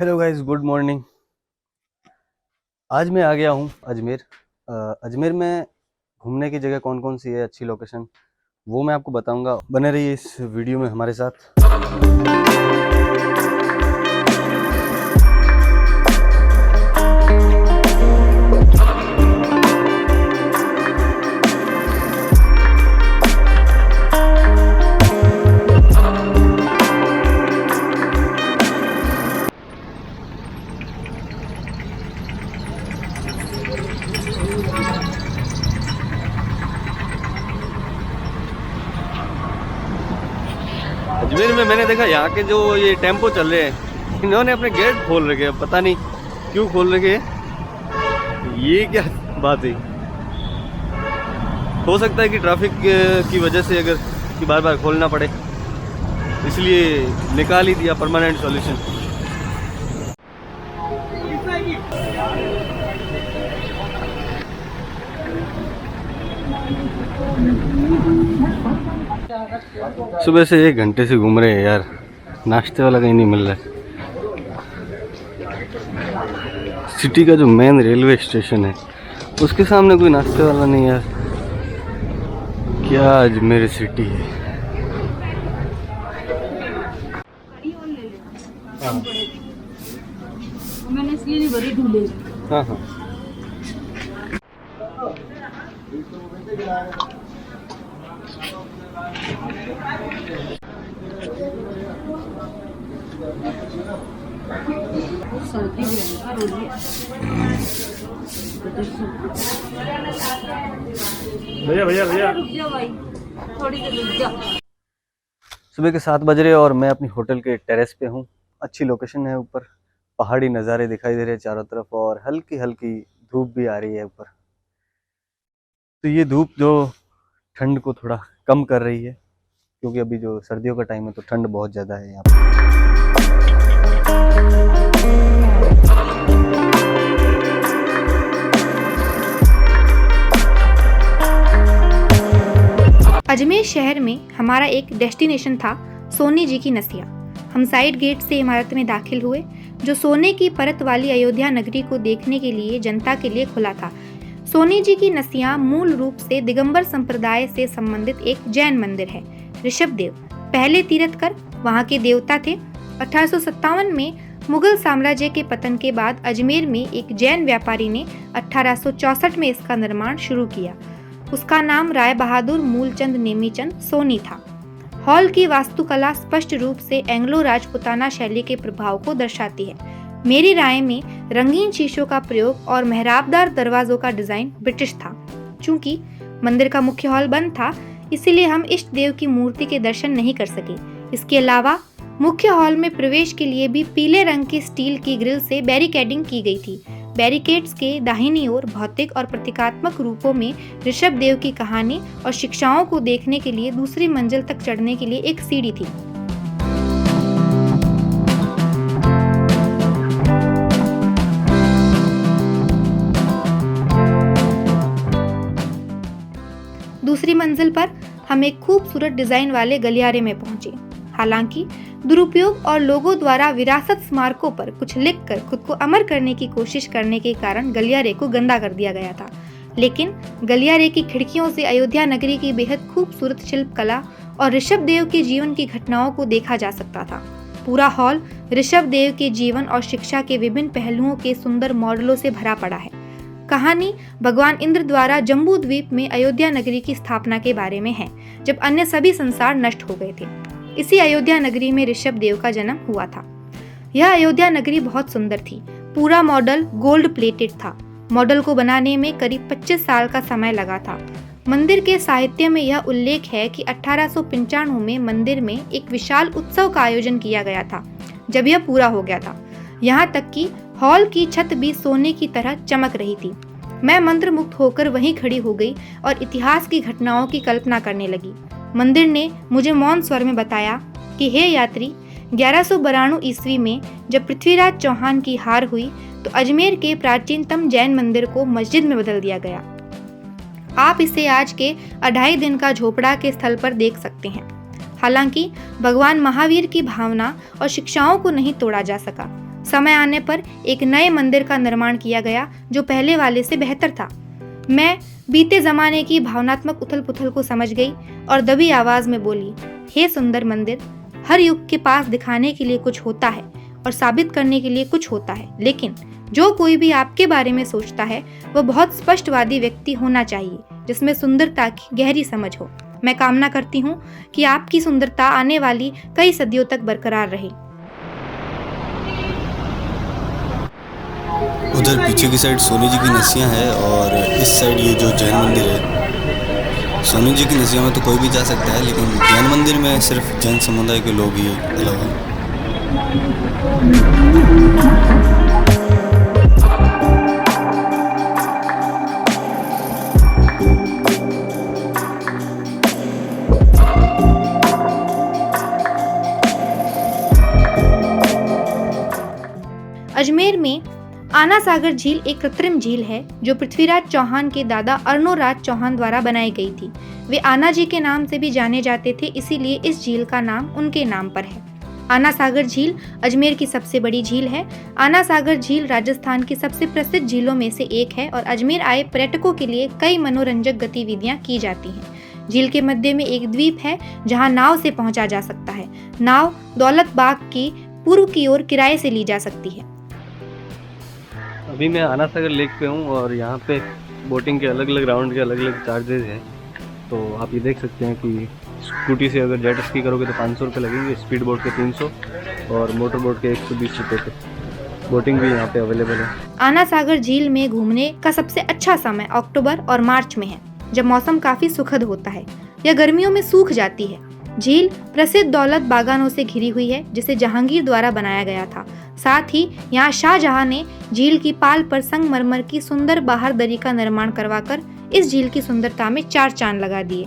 Hello guys, good morning. आज मैं आ गया हूँ अजमेर। अजमेर में घूमने की जगह कौन कौन सी है, अच्छी लोकेशन, वो मैं आपको बताऊंगा। बने रहिए इस वीडियो में हमारे साथ। अजमेर में मैंने देखा यहाँ के जो ये टेम्पो चल रहे हैं, इन्होंने अपने गेट खोल रखे हैं। पता नहीं क्यों खोल रखे हैं, ये क्या बात है। हो सकता है कि ट्रैफिक की वजह से अगर कि बार बार खोलना पड़े, इसलिए निकाल ही दिया परमानेंट सॉल्यूशन। सुबह से 1 घंटे से घूम रहे हैं यार, नाश्ते वाला कहीं नहीं मिल रहा है। सिटी का जो मेन रेलवे स्टेशन है उसके सामने कोई नाश्ते वाला नहीं यार। क्या अजमेर सिटी है। मैंने इसलिए नहीं भरी ढूंढे। हाँ हाँ, सर्दी भयंकर हो रही है। भैया भैया भैया, रुक जाओ भाई, थोड़ी देर रुक जाओ। सुबह के 7 बज रहे और मैं अपनी होटल के टेरेस पे हूँ। अच्छी लोकेशन है, ऊपर पहाड़ी नज़ारे दिखाई दे रहे हैं चारों तरफ, और हल्की हल्की धूप भी आ रही है ऊपर। तो ये धूप जो ठंड को थोड़ा कम कर रही है, क्योंकि अभी जो सर्दियों का टाइम है तो ठंड बहुत ज़्यादा है यहाँ पर। अजमेर शहर में हमारा एक डेस्टिनेशन था, सोनी जी की नसिया। हम साइड गेट से इमारत में दाखिल हुए, जो सोने की परत वाली अयोध्या नगरी को देखने के लिए जनता के लिए खुला था। सोनी जी की नसिया मूल रूप से दिगंबर संप्रदाय से संबंधित एक जैन मंदिर है। ऋषभदेव पहले तीर्थकर वहाँ के देवता थे। 1857 में मुगल साम्राज्य के पतन के बाद अजमेर में एक जैन व्यापारी ने 1864 में इसका निर्माण शुरू किया। उसका नाम राय बहादुर मूलचंद नेमीचंद सोनी था। हॉल की वास्तुकला स्पष्ट रूप से एंग्लो राजपुताना शैली के प्रभाव को दर्शाती है। मेरी राय में रंगीन शीशों का प्रयोग और मेहराबदार दरवाजों का डिजाइन ब्रिटिश था। चूंकि मंदिर का मुख्य हॉल बंद था, इसीलिए हम इष्ट देव की मूर्ति के दर्शन नहीं कर सके। इसके अलावा मुख्य हॉल में प्रवेश के लिए भी पीले रंग की स्टील की ग्रिल से बैरिकेडिंग की गई थी। बैरिकेड्स के दाहिनी ओर भौतिक और प्रतीकात्मक रूपों में ऋषभ देव की कहानी और शिक्षाओं को देखने के लिए दूसरी मंजिल तक चढ़ने के लिए एक सीढ़ी थी। दूसरी मंजिल पर हम एक खूबसूरत डिजाइन वाले गलियारे में पहुंचे। हालांकि दुरुपयोग और लोगों द्वारा विरासत स्मारकों पर कुछ लिखकर खुद को अमर करने की कोशिश करने के कारण गलियारे को गंदा कर दिया गया था, लेकिन गलियारे की खिड़कियों से अयोध्या नगरी की बेहद खूबसूरत शिल्पकला और ऋषभ देव के जीवन की घटनाओं को देखा जा सकता था। पूरा हॉल ऋषभ देव के जीवन और शिक्षा के विभिन्न पहलुओं के सुंदर मॉडलों से भरा पड़ा है। कहानी भगवान इंद्र द्वारा जम्बू द्वीप में अयोध्या नगरी की स्थापना के बारे में है, जब अन्य सभी संसार नष्ट हो गए थे। इसी अयोध्या नगरी में ऋषभ देव का जन्म हुआ था। यह अयोध्या नगरी बहुत सुंदर थी। पूरा मॉडल गोल्ड प्लेटेड था। मॉडल को बनाने में करीब 25 साल का समय लगा था। मंदिर के साहित्य में यह उल्लेख है कि 1895 में मंदिर में एक विशाल उत्सव का आयोजन किया गया था, जब यह पूरा हो गया था। यहाँ तक कि हॉल की छत भी सोने की तरह चमक रही थी। मैं मंत्रमुग्ध होकर वहीं खड़ी हो गई और इतिहास की घटनाओं की कल्पना करने लगी। मंदिर ने मुझे मौन स्वर में बताया कि हे यात्री, 1192 ईस्वी में जब पृथ्वीराज चौहान की हार हुई तो अजमेर के प्राचीनतम जैन मंदिर को मस्जिद में बदल दिया गया। आप इसे आज के 2.5 दिन का झोपड़ा के स्थल पर देख सकते हैं। हालांकि भगवान महावीर की भावना और शिक्षाओं को नहीं तोड़ा जा सका। समय आने पर एक नए मंदिर का निर्माण किया गया जो पहले वाले से बेहतर था। मैं बीते जमाने की भावनात्मक उथल पुथल को समझ गई और दबी आवाज में बोली, हे सुंदर मंदिर, हर युग के पास दिखाने के लिए कुछ होता है और साबित करने के लिए कुछ होता है, लेकिन जो कोई भी आपके बारे में सोचता है वह बहुत स्पष्टवादी व्यक्ति होना चाहिए जिसमें सुंदरता की गहरी समझ हो। मैं कामना करती हूँ कि आपकी सुंदरता आने वाली कई सदियों तक बरकरार रहे। उधर पीछे की साइड सोनी जी की नसियाँ है और इस साइड ये जो जैन मंदिर है। सोनी जी की नसियाँ में तो कोई भी जा सकता है, लेकिन जैन मंदिर में सिर्फ जैन समुदाय के लोग ही अलाउ हैं। अजमेर में आना सागर झील एक कृत्रिम झील है जो पृथ्वीराज चौहान के दादा अर्नोराज चौहान द्वारा बनाई गई थी। वे आना जी के नाम से भी जाने जाते थे, इसीलिए इस झील का नाम उनके नाम पर है। आना सागर झील अजमेर की सबसे बड़ी झील है। आना सागर झील राजस्थान की सबसे प्रसिद्ध झीलों में से एक है और अजमेर आए पर्यटकों के लिए कई मनोरंजक गतिविधियां की जाती हैं। झील के मध्य में एक द्वीप है जहां नाव से पहुंचा जा सकता है। नाव दौलत बाग की पूर्व की ओर किराए से ली जा सकती है। अभी मैं आना सागर लेक पे हूँ और यहाँ पे बोटिंग के अलग अलग राउंड के अलग अलग चार्जेस हैं। तो आप ये देख सकते हैं कि स्कूटी से अगर जेट स्की करोगे तो 500 रुपये लगेंगे, स्पीड बोट के 300 और मोटर बोट के 120 रुपये पे। बोटिंग भी यहाँ पे अवेलेबल है। आना सागर झील में घूमने का सबसे अच्छा समय अक्टूबर और मार्च में है, जब मौसम काफी सुखद होता है। यह गर्मियों में सूख जाती है। झील प्रसिद्ध दौलत बागानों से घिरी हुई है जिसे जहांगीर द्वारा बनाया गया था। साथ ही यहाँ शाहजहां ने झील की पाल पर संगमरमर की सुंदर बाहर दरी का निर्माण करवाकर इस झील की सुंदरता में 4 चांद लगा दिए।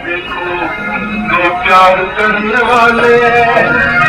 देखो दो प्यार करने वाले